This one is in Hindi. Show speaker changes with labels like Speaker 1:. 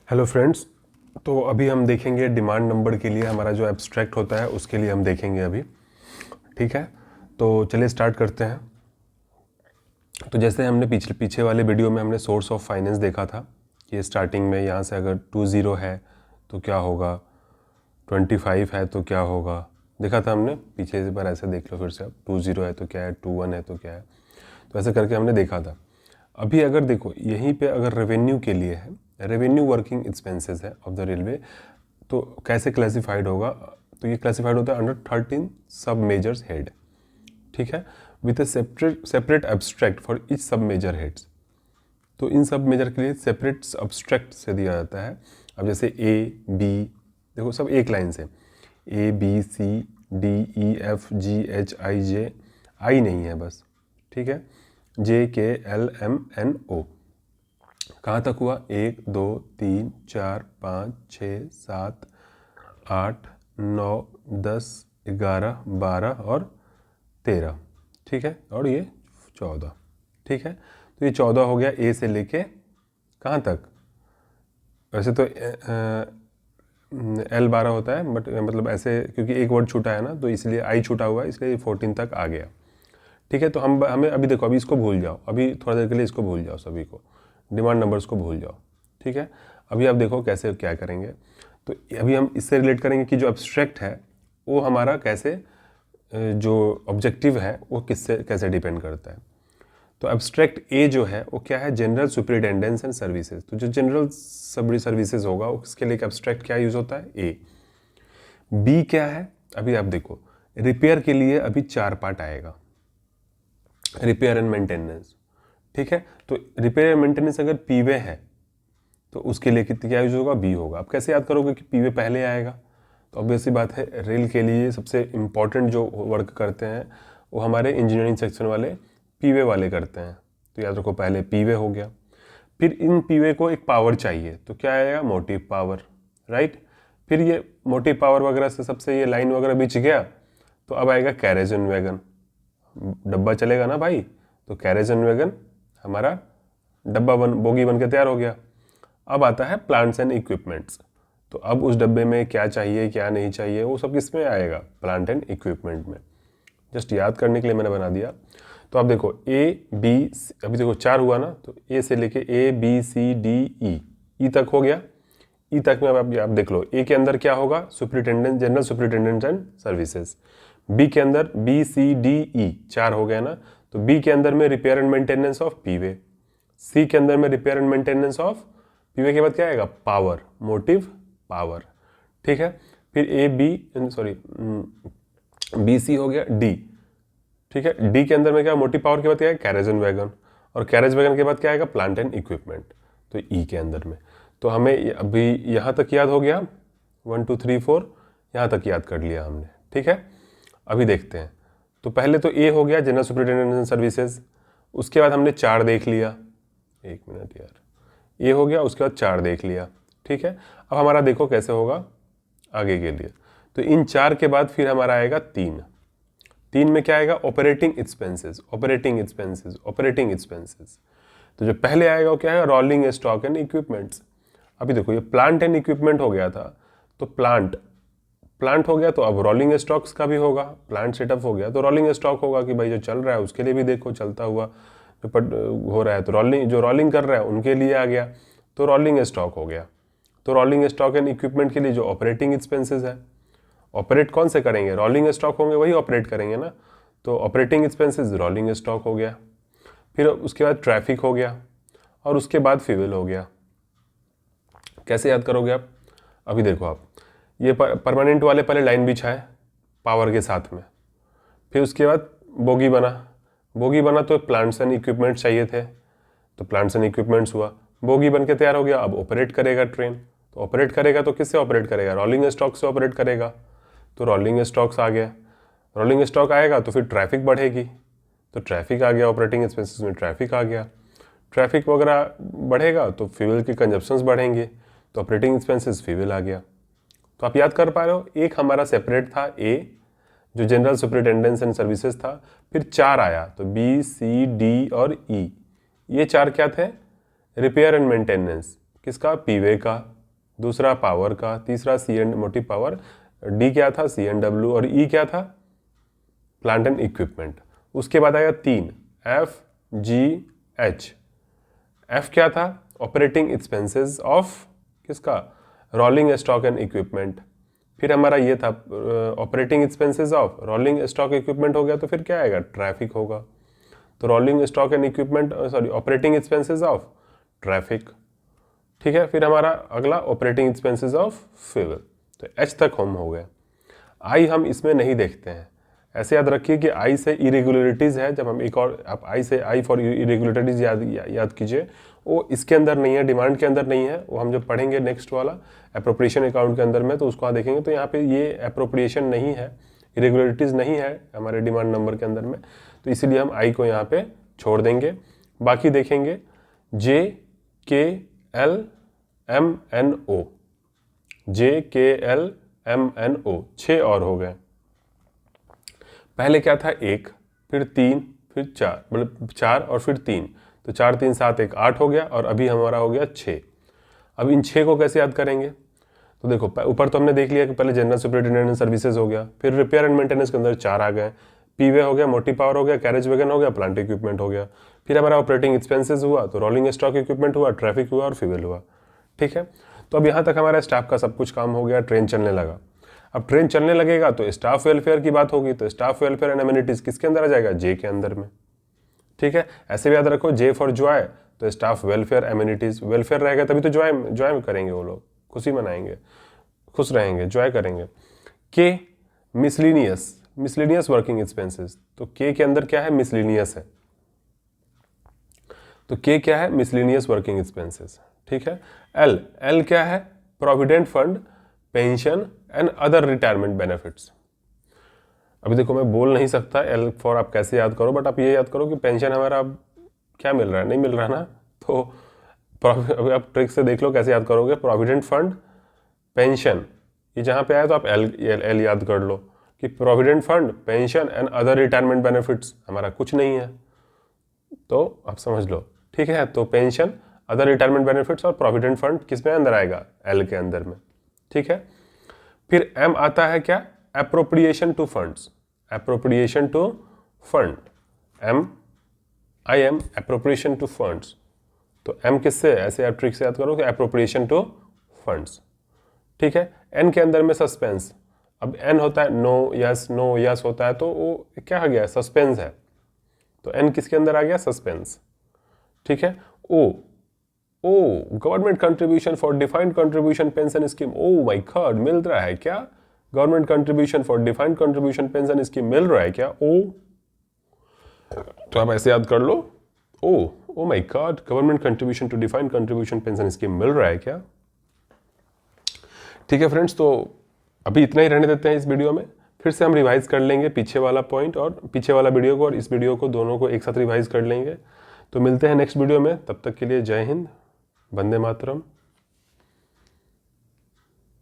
Speaker 1: Hello friends. तो अभी हम देखेंगे डिमांड नंबर के लिए हमारा जो एब्स्ट्रैक्ट होता है उसके लिए हम देखेंगे अभी। ठीक है, तो चलिए स्टार्ट करते हैं। तो जैसे हमने पीछे वाले वीडियो में हमने सोर्स ऑफ फाइनेंस देखा था कि स्टार्टिंग में यहाँ से अगर 20 है तो क्या होगा, 25 है तो क्या होगा, देखा था हमने। पीछे से बार ऐसे देख लो फिर से, अब 20 है तो क्या है, 21 है तो क्या है, तो ऐसे करके हमने देखा था। अभी अगर देखो यहीं पे अगर रेवेन्यू के लिए है, रेवेन्यू वर्किंग एक्सपेंसेस है ऑफ द रेलवे, तो कैसे क्लासिफाइड होगा, तो ये क्लासिफाइड होता है अंडर 13 सब मेजर्स हेड। ठीक है, with A separate abstract for each सब मेजर हेड्स। तो इन सब मेजर के लिए सेपरेट एब्स्ट्रैक्ट से दिया जाता है। अब जैसे ए बी, देखो सब एक लाइन से, A B C D E F G H I J, I नहीं है बस। ठीक है, जे के एल एम एन ओ, कहाँ तक हुआ, 1 2 3 4 5 6 7 8 9 10 11 12 और 13। ठीक है, और ये 14। ठीक है, तो ये 14 हो गया ए से लेके कहाँ तक। वैसे तो एल 12 होता है, बट मतलब ऐसे क्योंकि एक वर्ड छूटा है ना, तो इसलिए आई छूटा हुआ है, इसलिए 14 तक आ गया। ठीक है, तो हमें अभी देखो, अभी इसको भूल जाओ, अभी थोड़ा देर के लिए इसको भूल जाओ, सभी को डिमांड नंबर्स को भूल जाओ। ठीक है, अभी आप देखो कैसे क्या करेंगे। तो अभी हम इससे रिलेट करेंगे कि जो एब्स्ट्रैक्ट है वो हमारा कैसे, जो ऑब्जेक्टिव है वो किससे कैसे डिपेंड करता है। तो एब्स्ट्रैक्ट ए जो है वो क्या है, जनरल सुपरिटेंडेंस एंड सर्विसेज। तो जो जनरल सबरी सर्विसेज होगा उसके लिए एब्स्ट्रैक्ट क्या यूज होता है, ए। बी क्या है, अभी आप देखो रिपेयर के लिए अभी 4 पार्ट आएगा, रिपेयर एंड मेंटेनेंस। ठीक है, तो रिपेयर एंड मेंटेनेंस अगर पीवे है तो उसके लिए कितनी क्या यूज होगा, बी होगा। अब कैसे याद करोगे कि पीवे पहले आएगा, तो ऑब्वियसली बात है, रेल के लिए सबसे इंपॉर्टेंट जो वर्क करते हैं वो हमारे इंजीनियरिंग सेक्शन वाले पीवे वाले करते हैं। तो याद रखो पहले पीवे हो गया, फिर इन पीवे को एक पावर चाहिए, तो क्या आएगा, मोटिव पावर। राइट, फिर ये मोटिव पावर वगैरह से सबसे ये लाइन वगैरह बिछ गया, तो अब आएगा कैरेज एंड वैगन। डब्बा चलेगा ना भाई, तो कैरेज एंड वैगन हमारा डब्बा बोगी बन के तैयार हो गया। अब आता है प्लांट्स एंड इक्विपमेंट्स। तो अब उस डब्बे में क्या चाहिए क्या नहीं चाहिए वो सब किस में आएगा, प्लांट एंड इक्विपमेंट में। जस्ट याद करने के लिए मैंने बना दिया। तो आप देखो ए बी, अभी देखो 4 हुआ ना, तो ए से लेके ए बी सी डी ई तक हो गया। ई तक में अब आप देख लो, ए के अंदर क्या होगा, superintendent, general superintendent and services. B के अंदर बी सी डी ई 4 हो गया ना, तो बी के अंदर में रिपेयर एंड मेंटेनेंस ऑफ पीवे। सी के अंदर में रिपेयर एंड मेंटेनेंस ऑफ पीवे के बाद क्या आएगा, पावर, मोटिव पावर। ठीक है, फिर A B sorry B C हो गया डी। ठीक है, डी के अंदर में क्या, मोटिव पावर के बाद क्या है, कैरेज एंड वैगन, और कैरेज वैगन के बाद क्या आएगा, प्लांट एंड इक्विपमेंट। तो ई के अंदर में, तो हमें अभी यहाँ तक याद हो गया, 1 2 3 4 यहाँ तक याद कर लिया हमने। ठीक है, अभी देखते हैं। तो पहले तो ए हो गया, जनरल सुपरिटेंडेंट सर्विसेज। उसके बाद हमने 4 देख लिया, 1 मिनट यार, ये हो गया, उसके बाद 4 देख लिया। ठीक है, अब हमारा देखो कैसे होगा आगे के लिए। तो इन 4 के बाद फिर हमारा आएगा 3। 3 में क्या आएगा, operating expenses, operating expenses, operating expenses. तो जो पहले आएगा वो क्या है, रोलिंग स्टॉक एंड इक्विपमेंट्स। अभी देखो ये प्लांट एंड इक्विपमेंट हो गया था, तो प्लांट हो गया, तो अब रोलिंग स्टॉक्स का भी होगा। प्लांट सेटअप हो गया तो रोलिंग स्टॉक होगा कि भाई जो चल रहा है उसके लिए भी देखो चलता हुआ हो रहा है, तो जो रोलिंग कर रहा है उनके लिए आ गया, तो रोलिंग स्टॉक हो गया। तो रोलिंग स्टॉक एंड इक्विपमेंट के लिए जो ऑपरेटिंग एक्सपेंसेस है, ऑपरेट कौन से करेंगे, रोलिंग स्टॉक होंगे वही ऑपरेट करेंगे ना, तो ऑपरेटिंग एक्सपेंसेस रोलिंग स्टॉक हो गया। फिर उसके बाद ट्रैफिक हो गया, और उसके बाद फ्यूल हो गया। कैसे याद करोगे आप, अभी देखो आप ये परमानेंट वाले पहले लाइन बिछाए पावर के साथ में, फिर उसके बाद बोगी बना तो प्लांट्स एंड इक्विपमेंट्स चाहिए थे, तो प्लांट्स एंड इक्विपमेंट्स हुआ, बोगी बन के तैयार हो गया। अब ऑपरेट करेगा ट्रेन, तो ऑपरेट करेगा तो किससे ऑपरेट करेगा, रोलिंग स्टॉक से ऑपरेट करेगा, तो रोलिंग स्टॉक्स आ गया। रोलिंग स्टॉक आएगा तो फिर ट्रैफिक बढ़ेगी, तो ट्रैफिक आ गया, ऑपरेटिंग एक्सपेंसेस में ट्रैफिक आ गया। ट्रैफिक वगैरह बढ़ेगा तो फ्यूल की कंजप्शंस बढ़ेंगे, तो ऑपरेटिंग एक्सपेंसेस फ्यूल आ गया। तो आप याद कर पा रहे हो, एक हमारा सेपरेट था ए जो जनरल सुपरिटेंडेंस एंड सर्विसेज था, फिर 4 आया, तो बी सी डी और ई, ये 4 क्या थे, रिपेयर एंड मेंटेनेंस, किसका, पीवे का। दूसरा पावर का, तीसरा सी एंड मोटिव पावर, डी क्या था CNW, और ई क्या था प्लांट एंड इक्विपमेंट। उसके बाद आया 3 FGH। एफ क्या था ऑपरेटिंग एक्सपेंसेस ऑफ किसका रोलिंग स्टॉक एंड इक्विपमेंट। फिर हमारा ये था operating expenses of rolling stock equipment हो गया, तो फिर क्या आएगा ट्रैफिक होगा। तो rolling stock and equipment sorry operating expenses of traffic. ठीक है, फिर हमारा अगला ऑपरेटिंग एक्सपेंसेस ऑफ फ्यूल। तो एच तक हम हो गए। आई हम इसमें नहीं देखते हैं। ऐसे याद रखिए कि आई से इरेगुलरिटीज़ है, जब हम एक और आप आई से आई फॉर इरेगुलरिटीज़ याद कीजिए, वो इसके अंदर नहीं है, डिमांड के अंदर नहीं है। वो हम जब पढ़ेंगे नेक्स्ट वाला अप्रोप्रिएशन अकाउंट के अंदर में, तो उसको देखेंगे तो यहाँ पे ये अप्रोप्रिएशन नहीं है, इरेगुलरिटीज़ नहीं है हमारे डिमांड नंबर के अंदर में, तो इसीलिए हम आई को यहाँ पे छोड़ देंगे। बाकी देखेंगे JKLMNO, JKLMNO 6 और हो गए। पहले क्या था 1, फिर 3, फिर 4, मतलब 4 और फिर 3, तो 4 3 7 1 8 हो गया, और अभी हमारा हो गया 6। अब इन 6 को कैसे याद करेंगे, तो देखो ऊपर तो हमने देख लिया कि पहले जनरल सुपरिटेंडेंट सर्विसेज हो गया, फिर रिपेयर एंड मेंटेनेंस के अंदर 4 आ गए, पीवे हो गया, मोटी पावर हो गया, कैरेज वैगन हो गया, प्लांट इक्विपमेंट हो गया। फिर हमारा ऑपरेटिंग एक्सपेंसेस हुआ, तो रोलिंग स्टॉक इक्विपमेंट हुआ, ट्रैफिक हुआ और फ्यूल हुआ। ठीक है, तो अब यहाँ तक हमारा स्टाफ का सब कुछ काम हो गया, ट्रेन चलने लगा। अब ट्रेन चलने लगेगा तो स्टाफ वेलफेयर की बात होगी, तो स्टाफ वेलफेयर एंड एमिनिटीज किसके अंदर आ जाएगा, जे के अंदर में। ठीक है, ऐसे भी याद रखो जे फॉर जॉय, तो स्टाफ वेलफेयर एमिनिटीज, वेलफेयर रहेगा तभी तो जॉय करेंगे, वो लोग खुशी मनाएंगे, खुश रहेंगे, जॉय करेंगे। के मिसलिनियस वर्किंग एक्सपेंसेस, तो के अंदर क्या है मिसलिनियस है, तो के क्या है मिसलिनियस वर्किंग एक्सपेंसेस। ठीक है, एल क्या है provident fund, pension and other retirement benefits. अभी देखो मैं बोल नहीं सकता एल फॉर आप कैसे याद करो, बट आप ये याद करो कि पेंशन हमारा अब क्या मिल रहा है, नहीं मिल रहा ना, तो अभी आप ट्रिक से देख लो कैसे याद करोगे। प्रोविडेंट फंड, पेंशन, ये जहाँ पे आया तो आप एल याद कर लो कि provident fund, pension and other retirement benefits हमारा कुछ नहीं है, तो आप समझ लो। ठीक है, तो पेंशन, अदर रिटायरमेंट बेनिफिट्स और प्रोविडेंट फंड किस में अंदर आएगा, एल के अंदर में। ठीक है, फिर एम आता है क्या appropriation to funds, appropriation to fund, M appropriation to funds. तो एम किससे, ऐसे आप ट्रिक से याद करो कि एप्रोप्रिएशन टू फंड्स। ठीक है, एन के अंदर में सस्पेंस, अब एन होता है नो यस होता है, तो वो क्या आ गया सस्पेंस है, तो एन किसके अंदर आ गया सस्पेंस। ठीक है, oh government contribution for defined contribution pension scheme, oh my God मिल रहा है क्या, government contribution for defined contribution pension scheme मिल रहा है क्या, ओ, तो आप ऐसे याद कर लो, oh my God government contribution to defined contribution pension scheme मिल रहा है क्या। ठीक है फ्रेंड्स, तो अभी इतना ही रहने देते हैं इस वीडियो में, फिर से हम रिवाइज कर लेंगे पीछे वाला पॉइंट और पीछे वाला वीडियो को और इस वीडियो को, दोनों को एक साथ रिवाइज कर लेंगे। तो मिलते हैं नेक्स्ट वीडियो में, तब तक के लिए जय हिंद, वंदे मातरम।